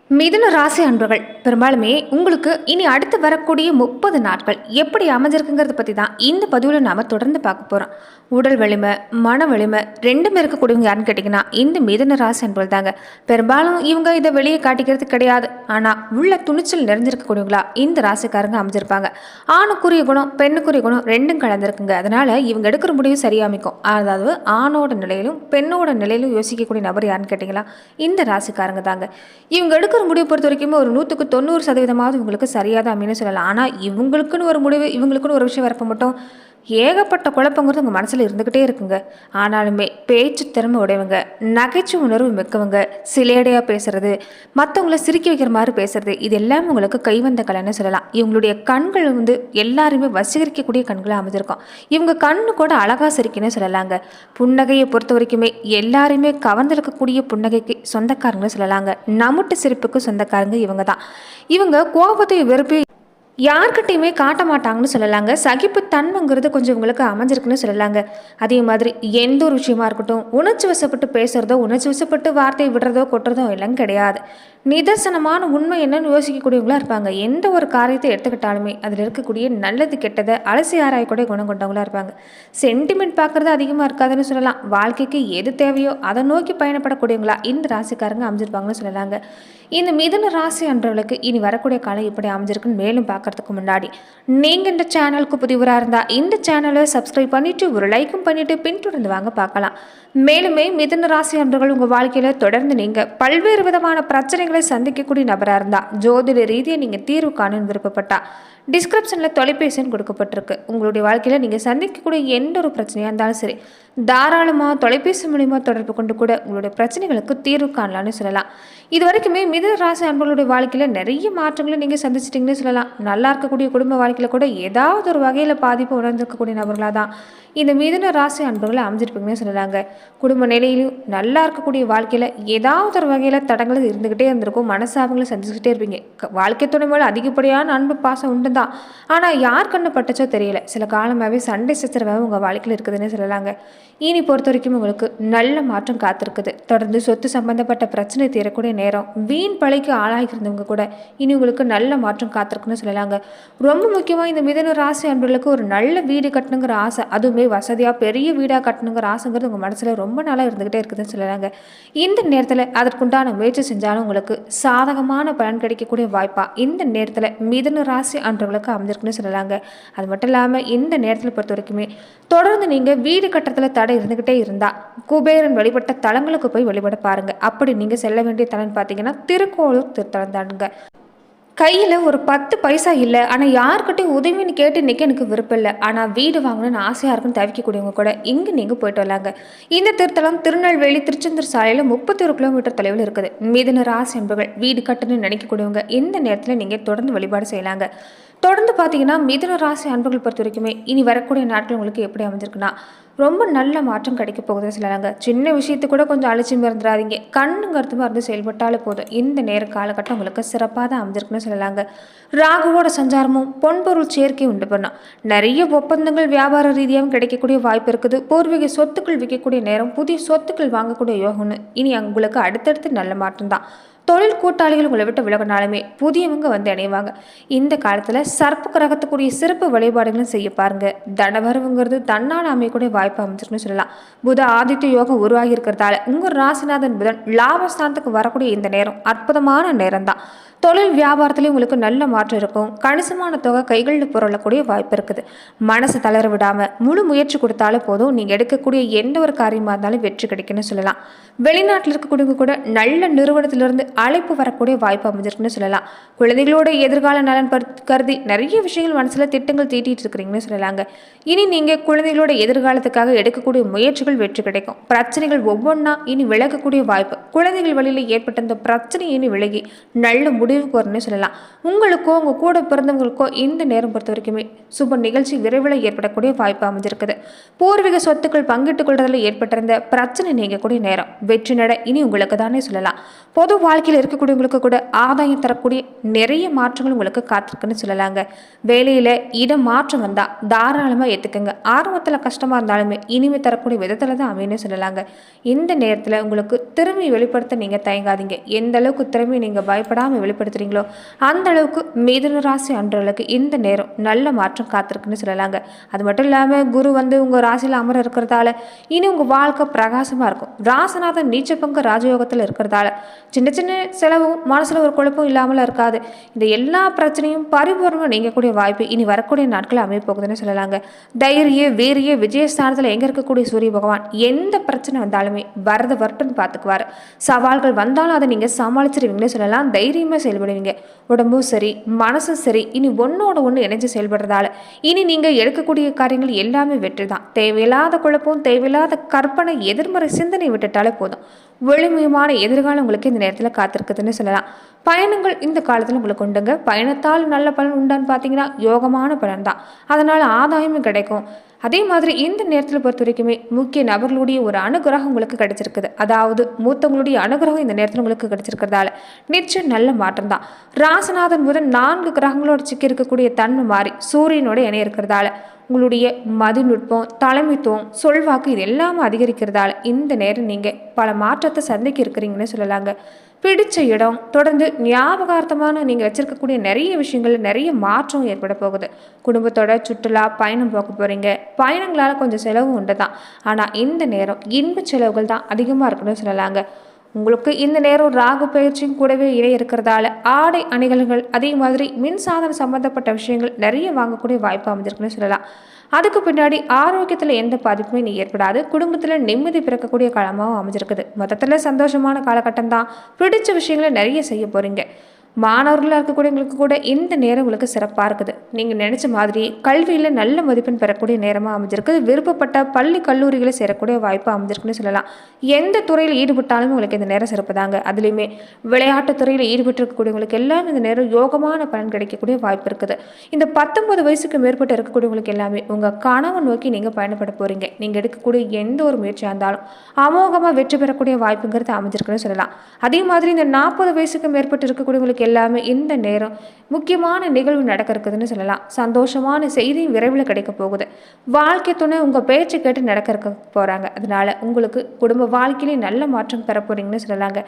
மிதுன ராசி அன்பர்கள் பெரும்பாலுமே உங்களுக்கு இனி அடுத்து வரக்கூடிய 30 நாட்கள் எப்படி அமைஞ்சிருக்குங்கிறத பற்றி தான் இந்த பதிவில் நாம் தொடர்ந்து பார்க்க போகிறோம். உடல் வலிமை, மன வலிமை ரெண்டுமே இருக்கக்கூடியவங்க யாருன்னு கேட்டிங்கன்னா இந்த மிதுன ராசி அன்பர்கள் தாங்க. பெரும்பாலும் இவங்க இதை வெளியே காட்டிக்கிறது கிடையாது. ஆனால் உள்ள துணிச்சல் நிறைஞ்சிருக்கக்கூடியவங்களா இந்த ராசிக்காரங்க அமைஞ்சிருப்பாங்க. ஆணுக்குரிய குணம் பெண்ணுக்குரிய குணம் ரெண்டும் கலந்துருக்குங்க. அதனால் இவங்க எடுக்கிற முடிவு சரியாமிக்கும். அதாவது ஆணோட நிலையிலும் பெண்ணோட நிலையிலும் யோசிக்கக்கூடிய நபர் யாருன்னு கேட்டிங்களா இந்த ராசிக்காரங்க தாங்க. இவங்க எடுக்கிற முடிவு பொறுத்த வரைக்கும் ஒரு 100% இவங்களுக்கு சரியாக தான் அமைன்னு சொல்லலாம். ஆனால் இவங்களுக்குன்னு ஒரு முடிவு, இவங்களுக்குன்னு ஒரு விஷயம் வரப்போ மட்டும் ஏகப்பட்ட குழப்பங்கிறது உங்கள் மனசில் இருந்துக்கிட்டே இருக்குங்க. ஆனாலுமே பேச்சு திறமை உடையவங்க, நகைச்சுவை உணர்வு மிக்கவங்க, சிலேடையாக பேசுறது, மற்றவங்கள சிரிக்க வைக்கிற மாதிரி பேசுறது, இது எல்லாமே உங்களுக்கு கைவந்த கலைன்னு சொல்லலாம். இவங்களுடைய கண்கள் எல்லாருமே வசீகரிக்கக்கூடிய கண்களாக அமைஞ்சிருக்கும். இவங்க கண்ணு கூட அழகாக சிரிக்கணும்னு சொல்லலாங்க. புன்னகையை பொறுத்த வரைக்குமே எல்லாருமே கவர்ந்திருக்கக்கூடிய புன்னகைக்கு சொந்தக்காரங்கன்னு சொல்லலாங்க. நமுட்டு சிரிப்புக்கு சொந்தக்காரங்க இவங்க தான். இவங்க கோபத்தை வெறுப்பையும் யார்கிட்டையுமே காட்ட மாட்டாங்கன்னு சொல்லலாங்க. சகிப்புத்தன்மைங்கிறது கொஞ்சம் இவங்களுக்கு அமைஞ்சிருக்குன்னு சொல்லலாங்க. அதே மாதிரி எந்த ஒரு விஷயமா இருக்கட்டும், உணர்ச்சி வசப்பட்டு பேசுகிறதோ, உணர்ச்சி வசப்பட்டு வார்த்தையை விடுறதோ கொட்டுறதோ எல்லாம் கிடையாது. நிதர்சனமான உண்மை என்னன்னு யோசிக்கக்கூடியவங்களா இருப்பாங்க. எந்த ஒரு காரியத்தை எடுத்துக்கிட்டாலுமே அதில் இருக்கக்கூடிய நல்லது கெட்டதை அலசி ஆராயக்கூடிய குணம் கொண்டவங்களா இருப்பாங்க. சென்டிமெண்ட் பார்க்குறது அதிகமாக இருக்காதுன்னு சொல்லலாம். வாழ்க்கைக்கு எது தேவையோ அதை நோக்கி பயணப்படக்கூடியவங்களா இந்த ராசிக்காரங்க அமைஞ்சிருப்பாங்கன்னு சொல்லலாங்க. இந்த மிதுன ராசி அன்றவர்களுக்கு இனி வரக்கூடிய காலம் இப்படி அமைஞ்சிருக்குன்னு மேலும் பார்க்கறதுக்கு முன்னாடி நீங்கள் இந்த சேனலுக்கு புதிவராக இருந்தால் இந்த சேனலை சப்ஸ்கிரைப் பண்ணிவிட்டு ஒரு லைக்கும் பண்ணிவிட்டு பின்தொடர்ந்து வாங்க பார்க்கலாம். மேலுமே மிதுன ராசி அன்றவர்கள் உங்கள் வாழ்க்கையில் தொடர்ந்து நீங்கள் பல்வேறு விதமான பிரச்சனைகளை சந்திக்கக்கூடிய நபராக இருந்தால், ஜோதிட ரீதியாக நீங்கள் தீர்வு காணுன்னு விருப்பப்பட்டா டிஸ்கிரிப்ஷனில் தொலைபேசின்னு கொடுக்கப்பட்டிருக்கு. உங்களுடைய வாழ்க்கையில் நீங்கள் சந்திக்கக்கூடிய எந்த ஒரு பிரச்சனையாக இருந்தாலும் சரி, தாராளமாக தொலைபேசி மூலிமா தொடர்பு கொண்டு கூட உங்களுடைய பிரச்சனைகளுக்கு தீர்வு காணலான்னு சொல்லலாம். இது வரைக்குமே மிதுன ராசி அன்பர்களுடைய வாழ்க்கையில் நிறைய மாற்றங்களை நீங்கள் சந்திச்சிட்டிங்கன்னு சொல்லலாம். நல்லா இருக்கக்கூடிய குடும்ப வாழ்க்கையில் கூட ஏதாவது ஒரு வகையில் பாதிப்பு உணர்ந்திருக்கக்கூடிய நபர்களாக தான் இந்த மிதுன ராசி அன்பர்களை அமைஞ்சிருப்பீங்கன்னு சொல்லலாங்க. குடும்ப நிலையிலும் நல்லா இருக்கக்கூடிய வாழ்க்கையில் ஏதாவது ஒரு வகையில் தடங்கள் இருந்துக்கிட்டே இருந்திருக்கும். மனசாபங்களை சந்திச்சுக்கிட்டே இருப்பீங்க. வாழ்க்கை துணை மேலே அதிகப்படியான அன்பு பாசம் உண்டு தான். ஆனால் யார் கண்ணு பட்டுச்சோ தெரியல, சில காலமாகவே சண்டை சச்சரவாக உங்கள் வாழ்க்கையில் இருக்குதுன்னு சொல்லலாங்க. இனி பொறுத்த வரைக்கும் உங்களுக்கு நல்ல மாற்றம் காத்திருக்குது. தொடர்ந்து சொத்து சம்பந்தப்பட்ட பிரச்சனை தீரக்கூடிய நேரம், வீண் பழிக்கு ஆளாகிருந்தவங்க கூட இனி உங்களுக்கு நல்ல மாற்றம் காத்திருக்குன்னு சொல்லலாங்க. ரொம்ப முக்கியமாக இந்த மிதுன ராசி அன்பர்களுக்கு ஒரு நல்ல வீடு கட்டணுங்கிற ஆசை, அதுவுமே வசதியாக பெரிய வீடாக கட்டணுங்கிற ஆசைங்கிறது உங்கள் மனசில் ரொம்ப நாளாக இருந்துக்கிட்டே இருக்குதுன்னு சொல்லலாங்க. இந்த நேரத்தில் அதற்குண்டான முயற்சி செஞ்சாலும் உங்களுக்கு சாதகமான பலன் கிடைக்கக்கூடிய வாய்ப்பாக இந்த நேரத்தில் மிதுன ராசி அன்றவர்களுக்கு அமைஞ்சிருக்குன்னு சொல்லலாங்க. அது மட்டும் இல்லாமல் இந்த நேரத்தில் பொறுத்த வரைக்குமே தொடர்ந்து நீங்கள் வீடு கட்டத்தில் தடை இருந்துக்கிட்டே இருந்தால் குபேரன் வழிபட்ட தலங்களுக்கு போய் வழிபட பாருங்கள். அப்படி நீங்கள் செல்ல வேண்டிய தலம்னு பார்த்தீங்கன்னா திருக்கோளூர் திருத்தலம் தானுங்க. கையில் ஒரு 10 பைசா இல்லை, ஆனால் யாருக்கிட்டையும் உதவின்னு கேட்டு இன்றைக்கி எனக்கு விருப்பம் இல்லை, ஆனால் வீடு வாங்கணும்னு ஆசையாக இருக்குன்னு தவிக்கக்கூடியவங்க கூட இங்கே நீங்கள் போயிட்டு வரலாங்க. இந்த திருத்தலம் திருநெல்வேலி திருச்செந்தூர் சாலையில் 31 கிலோமீட்டர் தொலைவில் இருக்குது. மிதுன ராசி என்பவர்கள் வீடு கட்டணும்னு நினைக்கக்கூடியவங்க இந்த நேரத்தில் நீங்கள் தொடர்ந்து வழிபாடு செய்யலாங்க. தொடர்ந்து பார்த்தீங்கன்னா மிதுன ராசி அன்பர்கள் பொறுத்த வரைக்குமே இனி வரக்கூடிய நாட்கள் உங்களுக்கு எப்படி அமைஞ்சிருக்குன்னா ரொம்ப நல்ல மாற்றம் கிடைக்க போகுதுன்னு சொல்லலாங்க. சின்ன விஷயத்து கூட கொஞ்சம் அலட்சியம் இருந்துடாதீங்க. கண்ணுங்கிறதுமா இருந்து செயல்பட்டாலே போதும். இந்த நேர காலகட்டம் உங்களுக்கு சிறப்பாக தான் அமைஞ்சிருக்குன்னு சொல்லலாங்க. ராகுவோட சஞ்சாரமும் பொன்பொருள் சேர்க்கையும் உண்டு பண்ணோம். நிறைய ஒப்பந்தங்கள் வியாபார ரீதியாகவும் கிடைக்கக்கூடிய வாய்ப்பு இருக்குது. பூர்வீக சொத்துக்கள் விற்கக்கூடிய நேரம், புதிய சொத்துக்கள் வாங்கக்கூடிய யோகம்னு இனி உங்களுக்கு அடுத்தடுத்து நல்ல மாற்றம் தான். தொழில் கூட்டாளிகள் உங்களை விட்டு விலகினாலுமே புதியவங்க வந்து இணைவாங்க. இந்த காலத்தில் சர்ப்ப கிரகத்துக்குரிய சிறப்பு வழிபாடுகளும் செய்ய பாருங்க. தனவரவுங்கிறது தன்னால் அமையக்கூடிய வாய்ப்பு அமைச்சிருக்குன்னு சொல்லலாம். புத ஆதித்ய யோகம் உருவாகி இருக்கிறதால உங்கள் ராசிநாதன் புதன் லாபஸ்தானத்துக்கு வரக்கூடிய இந்த நேரம் அற்புதமான நேரம் தான். தொழில் வியாபாரத்துலேயும் உங்களுக்கு நல்ல மாற்றம் இருக்கும். கணிசமான தொகை கைகளில் புரளக்கூடிய வாய்ப்பு இருக்குது. மனசு தளர விடாமல் முழு முயற்சி கொடுத்தாலே போதும். நீங்கள் எடுக்கக்கூடிய எந்த ஒரு காரியமாக இருந்தாலும் வெற்றி கிடைக்குன்னு சொல்லலாம். வெளிநாட்டில் இருக்கக்கூடியவங்க கூட நல்ல நிறுவனத்திலிருந்து அழைப்பு வரக்கூடிய வாய்ப்பு அமைஞ்சிருக்குன்னு சொல்லலாம். குழந்தைகளோட எதிர்கால நலன் கருதி நிறைய விஷயங்கள் மனசில் திட்டங்கள் தீட்டிட்டு இருக்கிறீங்கன்னு சொல்லலாங்க. இனி நீங்கள் குழந்தைகளோட எதிர்காலத்துக்காக எடுக்கக்கூடிய முயற்சிகள் வெற்றி கிடைக்கும். பிரச்சனைகள் ஒவ்வொன்றா இனி விலகக்கூடிய வாய்ப்பு. குழந்தைகள் வழியில் ஏற்பட்ட இந்த பிரச்சனை இனி விலகி நல்ல முடிவு முடிவுக்கு வரும்னு சொல்லலாம். உங்களுக்கோ உங்கள் கூட பிறந்தவங்களுக்கோ இந்த நேரம் பொறுத்த வரைக்குமே சுப நிகழ்ச்சி விரைவில் ஏற்படக்கூடிய வாய்ப்பு அமைஞ்சிருக்குது. பூர்வீக சொத்துக்கள் பங்கிட்டுக் கொள்றதுல ஏற்பட்டிருந்த பிரச்சனை நீங்கக்கூடிய நேரம், வெற்றி நட இனி உங்களுக்கு தானே சொல்லலாம். பொது வாழ்க்கையில் இருக்கக்கூடியவங்களுக்கு கூட ஆதாயம் தரக்கூடிய நிறைய மாற்றங்கள் உங்களுக்கு காத்திருக்குன்னு சொல்லலாங்க. வேலையில் இடம் மாற்றம் வந்தால் தாராளமாக ஏற்றுக்குங்க. ஆரம்பத்தில் கஷ்டமாக இருந்தாலுமே இனிமே தரக்கூடிய விதத்தில் தான் அமைன்னு சொல்லலாங்க. இந்த நேரத்தில் உங்களுக்கு திறமையை வெளிப்படுத்த நீங்கள் தயங்காதீங்க. எந்த அளவுக்கு திறமையை நீங்கள் பயப்படாமல் வெளிப்படுத்துறீங்களோ அந்த அளவுக்கு மிதுன ராசி அன்றவர்களுக்கு இந்த நேரம் நல்ல மாற்றம் காத்திருக்குன்னு சொல்லலாங்க. அது மட்டும் இல்லாமல் குரு உங்கள் ராசியில் அமர இருக்கிறதால இனி உங்கள் வாழ்க்கை பிரகாசமாக இருக்கும். ராசநாதன் நீச்ச பங்கு ராஜயோகத்தில் இருக்கிறதால சின்ன சின்ன செலவும் மனசில் ஒரு குழப்பம் இல்லாமல் இருக்காது. இந்த எல்லா பிரச்சனையும் பரிபூர்ணமாக நீங்கக்கூடிய வாய்ப்பு இனி வரக்கூடிய நாட்கள் அமைய போகுதுன்னு சொல்லலாங்க. தைரிய வீரிய விஜயஸ்தானத்தில் எங்கே இருக்கக்கூடிய சூரிய பகவான் எந்த பிரச்சனை வந்தாலுமே வரது வரட்டுன்னு பார்த்துக்குவார். சவால்கள் வந்தாலும் அதை நீங்கள் சமாளிச்சிருவீங்கன்னு சொல்லலாம். தைரியமாக செயல்படுவீங்க. உடம்பும் சரி மனசும் சரி இனி ஒன்றோட ஒன்று இணைஞ்சு செயல்படுறதால இனி நீங்கள் எடுக்கக்கூடிய காரியங்கள் எல்லாமே வெற்றி தான். தேவையில்லாத குழப்பம், தேவையில்லாத கற்பனை, எதிர்மறை சிந்தனை விட்டுட்டாலே போதும். ஒளிமயமான எதிர்காலம் உங்களுக்கு இந்த நேரத்தில் காத்திருக்குதுன்னு சொல்லலாம். பயணங்கள் இந்த காலத்தில் உங்களுக்கு உண்டுங்க. பயணத்தால் நல்ல பலன் உண்டான்னு பார்த்தீங்கன்னா யோகமான பலன் தான். அதனால் ஆதாயமும் கிடைக்கும். அதே மாதிரி இந்த நேரத்தில் பொறுத்த வரைக்குமே முக்கிய நபர்களுடைய ஒரு அனுகிரகம் உங்களுக்கு கிடைச்சிருக்குது. அதாவது மூத்தவங்களுடைய அனுகிரகம் இந்த நேரத்தில் உங்களுக்கு கிடைச்சிருக்கிறதால நிச்சயம் நல்ல மாற்றம் தான். ராசநாதன் முதல் 4 கிரகங்களோடு சிக்கி இருக்கக்கூடிய தன்மை மாறி சூரியனோட இணைய இருக்கிறதால உங்களுடைய மதிநுட்பம், தலைமைத்துவம், சொல்வாக்கு இது எல்லாமே அதிகரிக்கிறதால இந்த நேரம் நீங்கள் பல மாற்றத்தை சந்திக்க இருக்கிறீங்கன்னு சொல்லலாங்க. பிடிச்ச இடம் தொடர்ந்து ஞாபகார்த்தமான நீங்கள் வச்சிருக்கக்கூடிய நிறைய விஷயங்கள் நிறைய மாற்றம் ஏற்பட போகுது. குடும்பத்தோட சுற்றுலா பயணம் போக போகிறீங்க. பயணங்களால் கொஞ்சம் செலவும் உண்டு தான். ஆனால் இந்த நேரம் இன்ப செலவுகள் தான் அதிகமாக இருக்குன்னு சொல்லலாங்க. உங்களுக்கு இந்த நேரம் ராகு பயிற்சியும் கூடவே இணைய இருக்கிறதால ஆடை அணிகலன்கள் அதே மாதிரி மின்சாதனம் சம்பந்தப்பட்ட விஷயங்கள் நிறைய வாங்கக்கூடிய வாய்ப்பு அமைஞ்சிருக்குன்னு சொல்லலாம். அதுக்கு பின்னாடி ஆரோக்கியத்தில் எந்த பாதிப்புமே நீ ஏற்படாது. குடும்பத்தில் நிம்மதி பிறக்கக்கூடிய காலமாகவும் அமைஞ்சிருக்குது. மொத்தத்தில் சந்தோஷமான காலகட்டம் தான். பிடிச்ச விஷயங்களை நிறைய செய்ய போகிறீங்க. மாணவர்களாக இருக்கக்கூடியவங்களுக்கு கூட இந்த நேரம் உங்களுக்கு சிறப்பாக இருக்குது. நீங்கள் நினச்ச மாதிரி கல்வியில் நல்ல மதிப்பெண் பெறக்கூடிய நேரமாக அமைஞ்சிருக்குது. விருப்பப்பட்ட பள்ளி கல்லூரிகளை சேரக்கூடிய வாய்ப்பு அமைஞ்சிருக்குன்னு சொல்லலாம். எந்த துறையில் ஈடுபட்டாலும் உங்களுக்கு இந்த நேரம் சிறப்பு தாங்க. அதுலேயுமே விளையாட்டுத் துறையில் ஈடுபட்டு இருக்கக்கூடியவங்களுக்கு எல்லாம் இந்த நேரம் யோகமான பலன் கிடைக்கக்கூடிய வாய்ப்பு இருக்குது. இந்த 19 வயசுக்கு மேற்பட்டு இருக்கக்கூடியவங்களுக்கு எல்லாமே உங்கள் கனவை நோக்கி நீங்கள் பயணப்பட போகிறீங்க. நீங்கள் எடுக்கக்கூடிய எந்த ஒரு முயற்சியாக இருந்தாலும் அமோகமாக வெற்றி பெறக்கூடிய வாய்ப்புங்கிறது அமைஞ்சிருக்குன்னு சொல்லலாம். அதே மாதிரி இந்த 40 வயசுக்கு மேற்பட்டு இருக்கக்கூடியவங்களுக்கு எல்லாமே இந்த நேரம் முக்கியமான நிகழ்வு நடக்க இருக்குதுன்னு சொல்லலாம். சந்தோஷமான செய்தியும் விரைவில் கிடைக்க போகுது. வாழ்க்கை துணை உங்கள் பேச்சை கேட்டு நடக்க இருக்க போகிறாங்க. அதனால உங்களுக்கு குடும்ப வாழ்க்கையிலே நல்ல மாற்றம் பெற போகிறீங்கன்னு சொல்லலாங்க.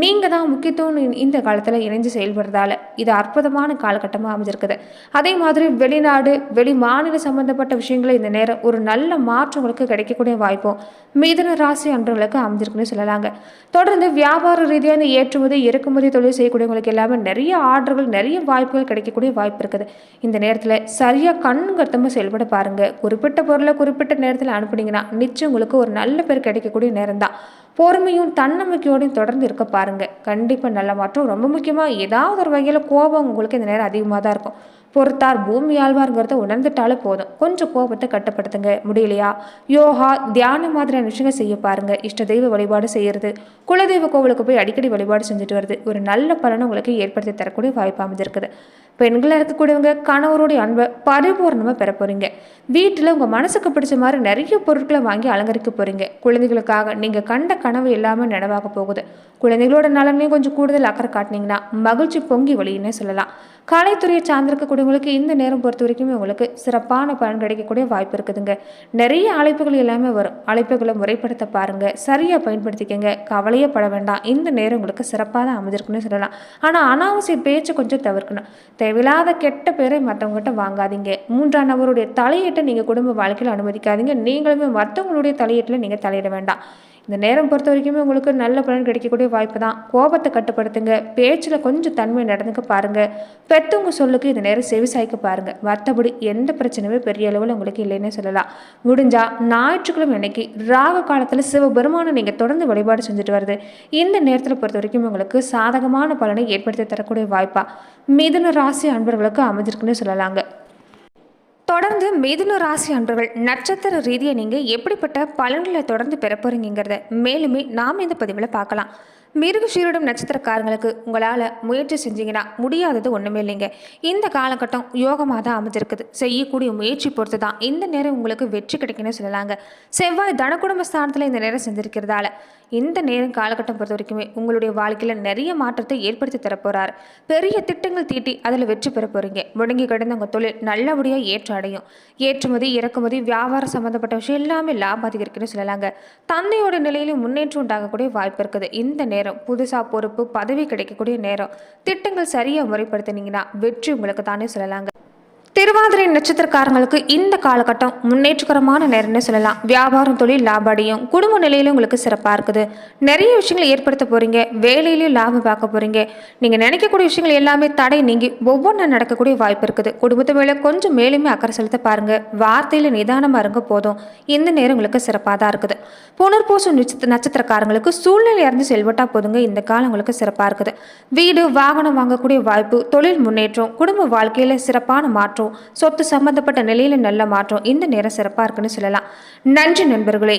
நீங்கள் தான் முக்கியத்துவம் இந்த காலத்தில் இணைஞ்சு செயல்படுறதால இது அற்புதமான காலகட்டமாக அமைஞ்சிருக்குது. அதே மாதிரி வெளிநாடு வெளி மாநில சம்பந்தப்பட்ட விஷயங்களை இந்த நேரம் ஒரு நல்ல மாற்றம் உங்களுக்கு கிடைக்கக்கூடிய வாய்ப்பும் மிதுன ராசி அன்றவர்களுக்கு அமைஞ்சிருக்குன்னு சொல்லலாங்க. தொடர்ந்து வியாபார ரீதியாக ஏற்றுமதி இறக்குமதி தொழில் செய்யக்கூடியவங்களுக்கு எல்லாமே நிறைய ஆர்டர்கள் நிறைய வாய்ப்புகள் கிடைக்கக்கூடிய வாய்ப்பு இருக்குது. இந்த நேரத்தில் சரியாக கண்கட்டமாக செயல்பட பாருங்கள். குறிப்பிட்ட பொருளை குறிப்பிட்ட நேரத்தில் அனுப்புனீங்கன்னா நிச்சயம் உங்களுக்கு ஒரு நல்ல பேர் கிடைக்கக்கூடிய நேரம் தான். பொறுமையும் தன்னம்பிக்கையோடையும் தொடர்ந்து இருக்க பாருங்கள். கண்டிப்பாக நல்ல மாற்றம். ரொம்ப முக்கியமாக ஏதாவது ஒரு வகையில் கோபம் உங்களுக்கு இந்த நேரம் அதிகமாக தான் இருக்கும். பொறுத்தார் பூமி ஆழ்வார்ங்கிறத உணர்ந்துட்டாலே போதும். கொஞ்சம் கோபத்தை கட்டுப்படுத்துங்க. முடியலையா யோகா தியானம் மாதிரியான விஷயங்கள் செய்ய பாருங்கள். இஷ்ட தெய்வ வழிபாடு செய்கிறது, குலதெய்வ கோவிலுக்கு போய் அடிக்கடி வழிபாடு செஞ்சுட்டு வருது ஒரு நல்ல பலனை உங்களுக்கு ஏற்படுத்தி தரக்கூடிய வாய்ப்பு அமைஞ்சிருக்குது. பெண்களாக இருக்கக்கூடியவங்க கணவருடைய அன்பை பரிபூர்ணமாக பெற போகிறீங்க. வீட்டில் உங்கள் மனசுக்கு பிடிச்ச மாதிரி நிறைய பொருட்களை வாங்கி அலங்கரிக்க போகிறீங்க. குழந்தைகளுக்காக நீங்கள் கண்ட கனவு எல்லாமே நினைவாக போகுது. குழந்தைகளோட நலனையும் கொஞ்சம் கூடுதல் அக்கறை காட்டினீங்கன்னா மகிழ்ச்சி பொங்கி வழின்னே சொல்லலாம். கலைத்துறையை சார்ந்திருக்கக்கூடியவங்களுக்கு இந்த நேரம் பொறுத்த வரைக்குமே உங்களுக்கு சிறப்பான பலன் கிடைக்கக்கூடிய வாய்ப்பு இருக்குதுங்க. நிறைய அழைப்புகள் எல்லாமே வரும். அழைப்புகளை முறைப்படுத்த பாருங்கள். சரியாக பயன்படுத்திக்கங்க. கவலையே பட வேண்டாம். இந்த நேரம் உங்களுக்கு சிறப்பாக தான் அமைஞ்சிருக்குன்னு சொல்லலாம். ஆனால் அனாவசிய பேச்சை கொஞ்சம் தவிர்க்கணும். தேவையில்லாத கெட்ட பேரை மற்றவங்ககிட்ட வாங்காதீங்க. 3ஆம் நபருடைய தலையீட்டை நீங்கள் குடும்ப வாழ்க்கையில் அனுமதிக்காதீங்க. நீங்களுமே மற்றவங்களுடைய தலையீட்டில் நீங்கள் தலையிட வேண்டாம். இந்த நேரம் பொறுத்த வரைக்குமே உங்களுக்கு நல்ல பலன் கிடைக்கக்கூடிய வாய்ப்பு தான். கோபத்தை கட்டுப்படுத்துங்க. பேச்சில் கொஞ்சம் தன்மை நடந்துக்க பாருங்கள். பெற்றவங்க சொல்லுக்கு இந்த நேரம் செவிசாய்க்க பாருங்கள். மற்றபடி எந்த பிரச்சனையுமே பெரிய அளவில் உங்களுக்கு இல்லைன்னே சொல்லலாம். முடிஞ்சால் ஞாயிற்றுக்கிழமை அன்னைக்கு ராகு காலத்தில் சிவபெருமானை நீங்கள் தொடர்ந்து வழிபாடு செஞ்சுட்டு வருது இந்த நேரத்தில் பொறுத்த வரைக்கும் உங்களுக்கு சாதகமான பலனை ஏற்படுத்தி தரக்கூடிய வாய்ப்பாக மிதுன ராசி அன்பர்களுக்கு அமைஞ்சிருக்குன்னு சொல்லலாங்க. தொடர்ந்து மிதுன ராசி அன்பர்கள் நட்சத்திர ரீதியை நீங்கள் எப்படிப்பட்ட பலன்களை தொடர்ந்து பெற போகிறீங்கிறத மேலுமே நாம் இந்த பதிவில் பார்க்கலாம். மிருகஷீரிடம் நட்சத்திரக்காரங்களுக்கு உங்களால் முயற்சி செஞ்சீங்கன்னா முடியாதது ஒன்றுமே இல்லைங்க. இந்த காலகட்டம் யோகமாக தான் அமைஞ்சிருக்குது. செய்யக்கூடிய முயற்சி பொறுத்து தான் இந்த நேரம் உங்களுக்கு வெற்றி கிடைக்குன்னு சொல்லலாங்க. செவ்வாய் தனக்குடும்ப ஸ்தானத்தில் இந்த நேரம் செஞ்சிருக்கிறதால இந்த நேரம் காலகட்டம் பொறுத்த வரைக்குமே உங்களுடைய வாழ்க்கையில் நிறைய மாற்றத்தை ஏற்படுத்தி தரப்போறாரு. பெரிய திட்டங்கள் தீட்டி அதில் வெற்றி பெற போறீங்க. முடங்கி கிடந்த உங்கள் தொழில் நல்லபடியாக ஏற்ற அடையும். ஏற்றுமதி இறக்குமதி வியாபாரம் சம்மந்தப்பட்ட விஷயம் எல்லாமே லாபம் அதிகரிக்குன்னு சொல்லலாங்க. தந்தையோட நிலையிலும் முன்னேற்றம் உண்டாகக்கூடிய வாய்ப்பு இருக்குது. இந்த நேரம் புதுசாக பொறுப்பு பதவி கிடைக்கக்கூடிய நேரம். திட்டங்கள் சரியாக முறைப்படுத்தினீங்கன்னா வெற்றி உங்களுக்கு தானே சொல்லலாங்க. திருவாதிரை நட்சத்திரக்காரங்களுக்கு இந்த காலகட்டம் முன்னேற்றகரமான நேரம்னு சொல்லலாம். வியாபாரம் தொழில் லாபடியும், குடும்ப நிலையிலும் உங்களுக்கு சிறப்பாக இருக்குது. நிறைய விஷயங்களை ஏற்படுத்த போகிறீங்க. வேலையிலையும் லாபம் பார்க்க போகிறீங்க. நீங்கள் நினைக்கக்கூடிய விஷயங்கள் எல்லாமே தடை நீங்கி ஒவ்வொன்றும் நடக்கக்கூடிய வாய்ப்பு இருக்குது. குடும்பத்து மேலே கொஞ்சம் மேலுமே அக்கறை செலுத்த பாருங்கள். வார்த்தையில் நிதானமாக இருங்க போதும். இந்த நேரம் உங்களுக்கு சிறப்பாக தான் இருக்குது. புனர்பூசம் நட்சத்திரக்காரங்களுக்கு சூழ்நிலை அறிந்து செயல்பட்டால் போதுங்க. இந்த காலம் உங்களுக்கு சிறப்பாக இருக்குது. வீடு வாகனம் வாங்கக்கூடிய வாய்ப்பு, தொழில் முன்னேற்றம், குடும்ப வாழ்க்கையில் சிறப்பான மாற்றம், சொத்து சம்பந்தப்பட்ட நிலையில நல்ல மாற்றம் இந்த நேரம் சிறப்பாக இருக்குன்னு சொல்லலாம். நன்றி நண்பர்களே.